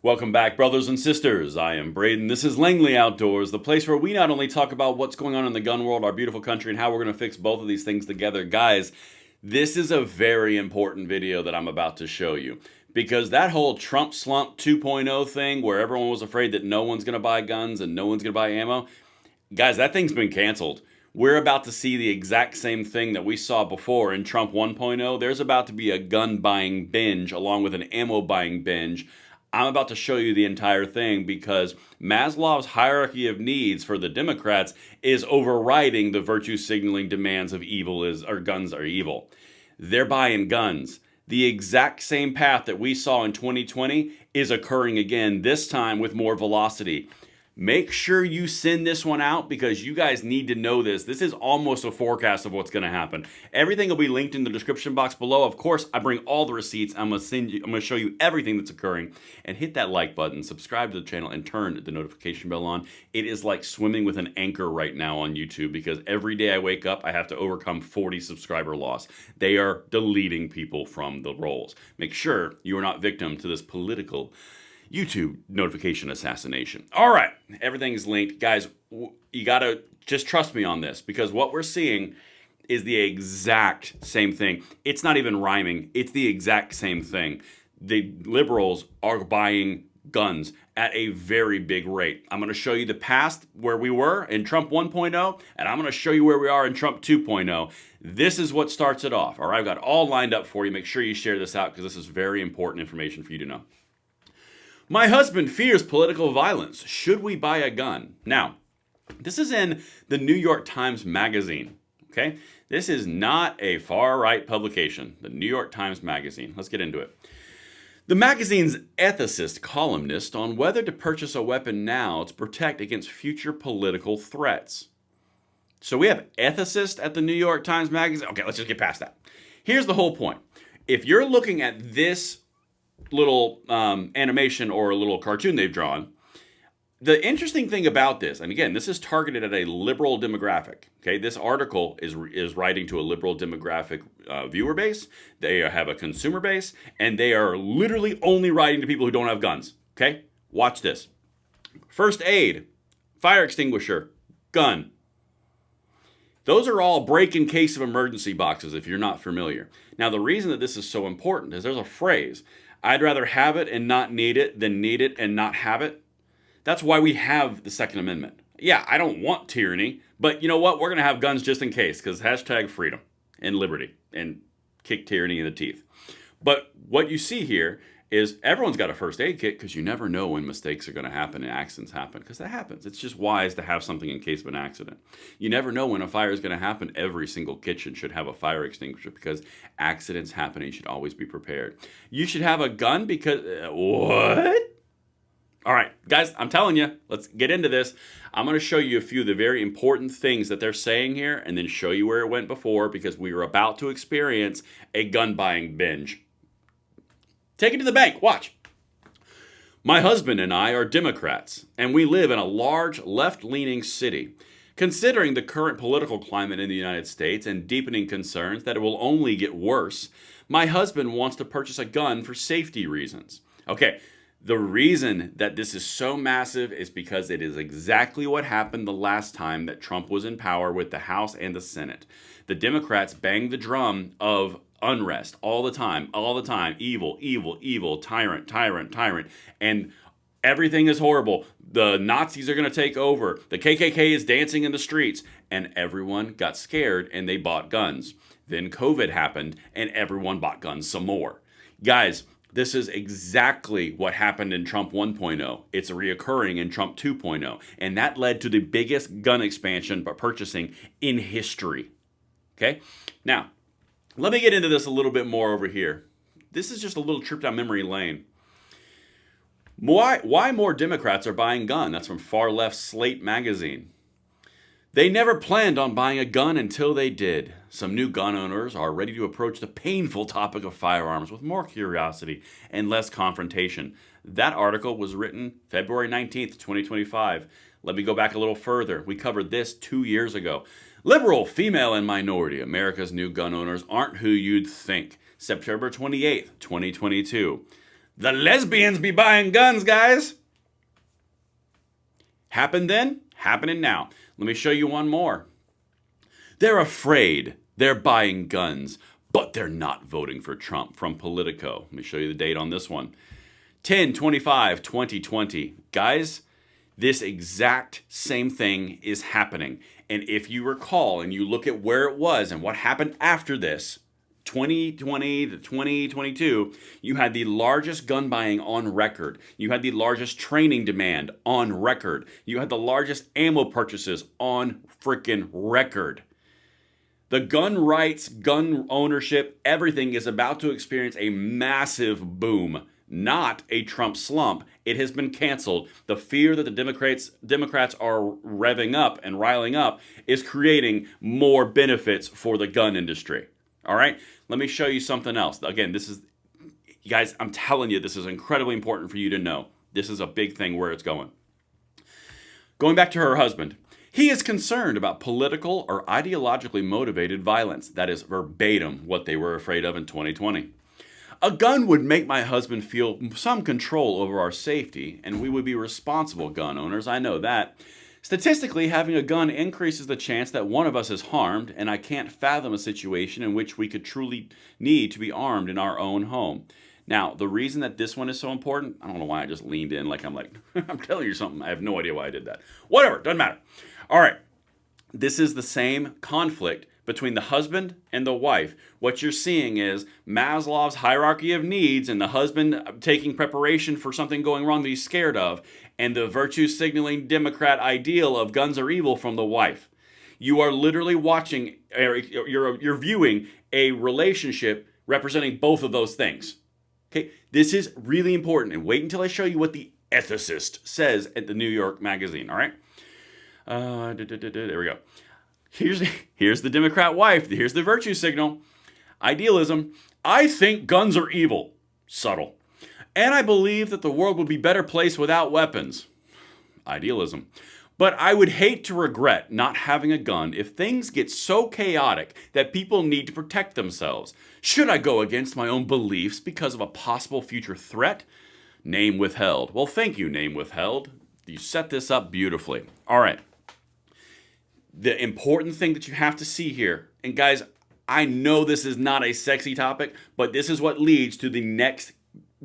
Welcome back, brothers and sisters. I am Braden. This is Langley Outdoors, the place where we not only talk about what's going on in the gun world, our beautiful country, and how we're going to fix both of these things together. Guys, this is a very important video that I'm about to show you. Because that whole Trump Slump 2.0 thing, where everyone was afraid that no one's going to buy guns and no one's going to buy ammo, guys, that thing's been canceled. We're about to see the exact same thing that we saw before in Trump 1.0. There's about to be a gun buying binge along with an ammo buying binge. I'm about to show you the entire thing because Maslow's hierarchy of needs for the Democrats is overriding the virtue signaling demands of guns are evil. They're buying guns. The exact same path that we saw in 2020 is occurring again, this time with more velocity. Make sure you send this one out because you guys need to know this. This is almost a forecast of what's going to happen. Everything will be linked in the description box below. Of course, I bring all the receipts. I'm going to show you everything that's occurring. And hit that like button, subscribe to the channel, and turn the notification bell on. It is like swimming with an anchor right now on YouTube because every day I wake up, I have to overcome 40 subscriber loss. They are deleting people from the rolls. Make sure you are not victim to this political YouTube notification assassination. All right, everything is linked. Guys, you gotta just trust me on this because what we're seeing is the exact same thing. It's not even rhyming. It's the exact same thing. The liberals are buying guns at a very big rate. I'm going to show you the past where we were in Trump 1.0, and I'm going to show you where we are in Trump 2.0. This is what starts it off. All right, I've got all lined up for you. Make sure you share this out because this is very important information for you to know. My husband fears political violence. Should we buy a gun? Now, this is in the New York Times Magazine, okay? This is not a far-right publication, the New York Times Magazine. Let's get into it. The magazine's ethicist columnist on whether to purchase a weapon now to protect against future political threats. So we have ethicist at the New York Times Magazine. Okay, let's just get past that. Here's the whole point. If you're looking at this little animation or a little cartoon they've drawn, the interesting thing about this, and again, this is targeted at a liberal demographic. Okay, this article is writing to a liberal demographic viewer base. They have a consumer base, and they are literally only writing to people who don't have guns. Okay, watch this. First aid, fire extinguisher, gun. Those are all break in case of emergency boxes if you're not familiar. Now, the reason that this is so important is there's a phrase, I'd rather have it and not need it than need it and not have it. That's why we have the Second Amendment. Yeah, I don't want tyranny, but you know what? We're going to have guns just in case because hashtag freedom and liberty and kick tyranny in the teeth. But what you see here is everyone's got a first aid kit because you never know when mistakes are going to happen and accidents happen because that happens. It's just wise to have something in case of an accident. You never know when a fire is going to happen. Every single kitchen should have a fire extinguisher because accidents happen and you should always be prepared. You should have a gun because... what? All right, guys, I'm telling you, let's get into this. I'm going to show you a few of the very important things that they're saying here and then show you where it went before because we are about to experience a gun buying binge. Take it to the bank. Watch. My husband and I are Democrats, and we live in a large left-leaning city. Considering the current political climate in the United States and deepening concerns that it will only get worse, my husband wants to purchase a gun for safety reasons. Okay, the reason that this is so massive is because it is exactly what happened the last time that Trump was in power with the House and the Senate. The Democrats banged the drum of unrest all the time, evil, evil, evil, tyrant, tyrant, tyrant, and everything is horrible. The Nazis are going to take over. The KKK is dancing in the streets, and everyone got scared and they bought guns. Then COVID happened and everyone bought guns some more. Guys, this is exactly what happened in Trump 1.0. It's reoccurring in Trump 2.0, and that led to the biggest gun expansion but purchasing in history. Okay? Now, let me get into this a little bit more over here. This is just a little trip down memory lane. Why more Democrats are buying guns? That's from Far Left Slate magazine. They never planned on buying a gun until they did. Some new gun owners are ready to approach the painful topic of firearms with more curiosity and less confrontation. That article was written February 19th, 2025. Let me go back a little further. We covered this 2 years ago. Liberal, female, and minority. America's new gun owners aren't who you'd think. September 28th, 2022. The lesbians be buying guns, guys. Happened then, happening now. Let me show you one more. They're afraid. They're buying guns, but they're not voting for Trump, from Politico. Let me show you the date on this one. 10/25/2020. Guys, this exact same thing is happening. And if you recall and you look at where it was and what happened after this, 2020 to 2022, you had the largest gun buying on record. You had the largest training demand on record. You had the largest ammo purchases on freaking record. The gun rights, gun ownership, everything is about to experience a massive boom. Not a Trump slump. It has been canceled. The fear that the Democrats are revving up and riling up is creating more benefits for the gun industry. All right? Let me show you something else. Again, this is, you guys, I'm telling you, this is incredibly important for you to know. This is a big thing where it's going. Going back to her husband. He is concerned about political or ideologically motivated violence. That is verbatim what they were afraid of in 2020. A gun would make my husband feel some control over our safety, and we would be responsible gun owners. I know that. Statistically, having a gun increases the chance that one of us is harmed, and I can't fathom a situation in which we could truly need to be armed in our own home. Now, the reason that this one is so important, I don't know why I just leaned in like I'm telling you something. I have no idea why I did that. Whatever, doesn't matter. All right, this is the same conflict between the husband and the wife. What you're seeing is Maslow's hierarchy of needs and the husband taking preparation for something going wrong that he's scared of, and the virtue signaling Democrat ideal of guns are evil from the wife. You are literally watching, you're viewing a relationship representing both of those things. Okay, this is really important, and wait until I show you what the ethicist says at the New York Magazine, all right? There we go. Here's the Democrat wife. Here's the virtue signal. Idealism. I think guns are evil. Subtle. And I believe that the world would be a better place without weapons. Idealism. But I would hate to regret not having a gun if things get so chaotic that people need to protect themselves. Should I go against my own beliefs because of a possible future threat? Name withheld. Well, thank you, name withheld. You set this up beautifully. All right. The important thing that you have to see here, and guys, I know this is not a sexy topic, but this is what leads to the next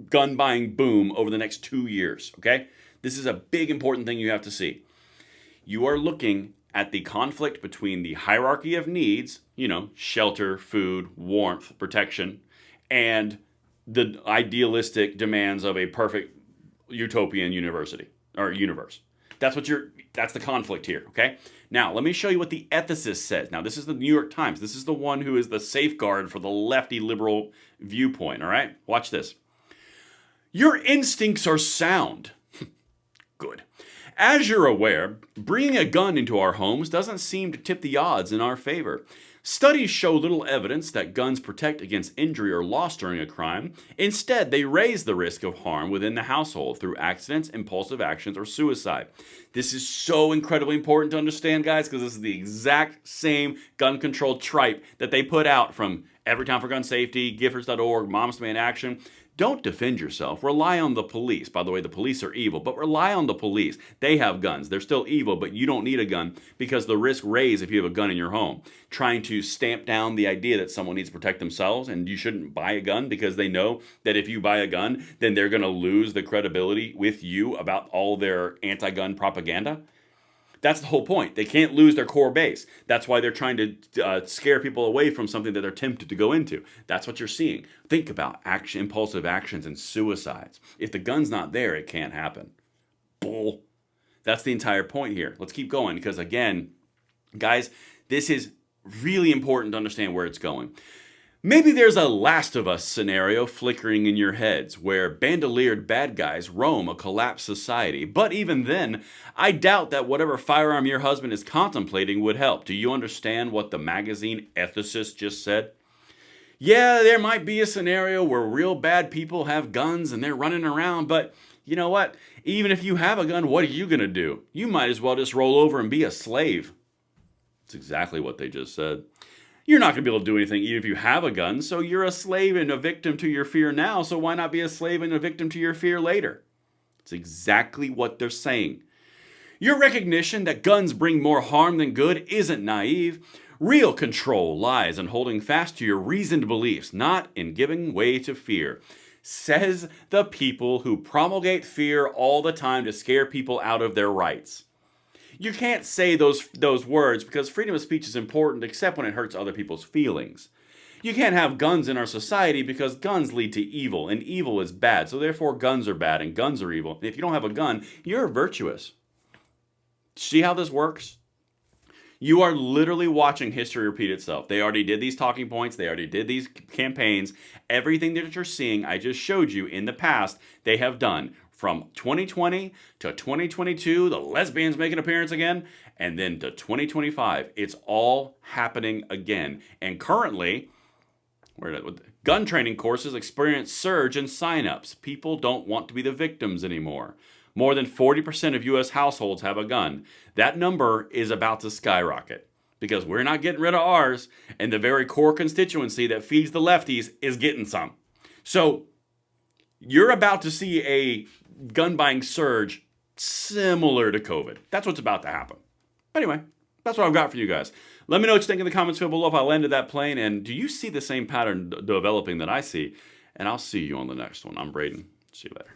gun buying boom over the next 2 years, okay? This is a big important thing you have to see. You are looking at the conflict between the hierarchy of needs, shelter, food, warmth, protection, and the idealistic demands of a perfect utopian university or universe. That's the conflict here, okay? Now, let me show you what the ethicist says. Now, this is the New York Times. This is the one who is the safeguard for the lefty liberal viewpoint, all right? Watch this. Your instincts are sound. Good. As you're aware, bringing a gun into our homes doesn't seem to tip the odds in our favor. Studies show little evidence that guns protect against injury or loss during a crime. Instead, they raise the risk of harm within the household through accidents, impulsive actions, or suicide. This is so incredibly important to understand, guys, because this is the exact same gun control tripe that they put out from Every Time for Gun Safety, Giffords.org, Moms Demand Action. Don't defend yourself. Rely on the police. By the way, the police are evil, but rely on the police. They have guns. They're still evil, but you don't need a gun because the risk raised if you have a gun in your home. Trying to stamp down the idea that someone needs to protect themselves and you shouldn't buy a gun because they know that if you buy a gun, then they're going to lose the credibility with you about all their anti-gun propaganda. That's the whole point. They can't lose their core base. That's why they're trying to scare people away from something that they're tempted to go into. That's what you're seeing. Think about impulsive actions and suicides. If the gun's not there, it can't happen. Bull. That's the entire point here. Let's keep going because, again, guys, this is really important to understand where it's going. Maybe there's a Last of Us scenario flickering in your heads where bandoliered bad guys roam a collapsed society. But even then, I doubt that whatever firearm your husband is contemplating would help. Do you understand what the magazine ethicist just said? Yeah, there might be a scenario where real bad people have guns and they're running around, but you know what? Even if you have a gun, what are you going to do? You might as well just roll over and be a slave. That's exactly what they just said. You're not going to be able to do anything even if you have a gun, so you're a slave and a victim to your fear now, so why not be a slave and a victim to your fear later? It's exactly what they're saying. Your recognition that guns bring more harm than good isn't naive. Real control lies in holding fast to your reasoned beliefs, not in giving way to fear. Says the people who promulgate fear all the time to scare people out of their rights. You can't say those words because freedom of speech is important except when it hurts other people's feelings. You can't have guns in our society because guns lead to evil, and evil is bad, so therefore guns are bad and guns are evil. And if you don't have a gun, you're virtuous. See how this works? You are literally watching history repeat itself. They already did these talking points. They already did these campaigns. Everything that you're seeing, I just showed you in the past, they have done. From 2020 to 2022, the lesbians make an appearance again, and then to 2025. It's all happening again. And currently, gun training courses experience surge in signups. People don't want to be the victims anymore. More than 40% of U.S. households have a gun. That number is about to skyrocket because we're not getting rid of ours, and the very core constituency that feeds the lefties is getting some. So you're about to see a gun buying surge similar to COVID. That's what's about to happen. Anyway, that's what I've got for you guys. Let me know what you think in the comments field below if I landed that plane, and do you see the same pattern developing that I see? And I'll see you on the next one. I'm Braden. See you later.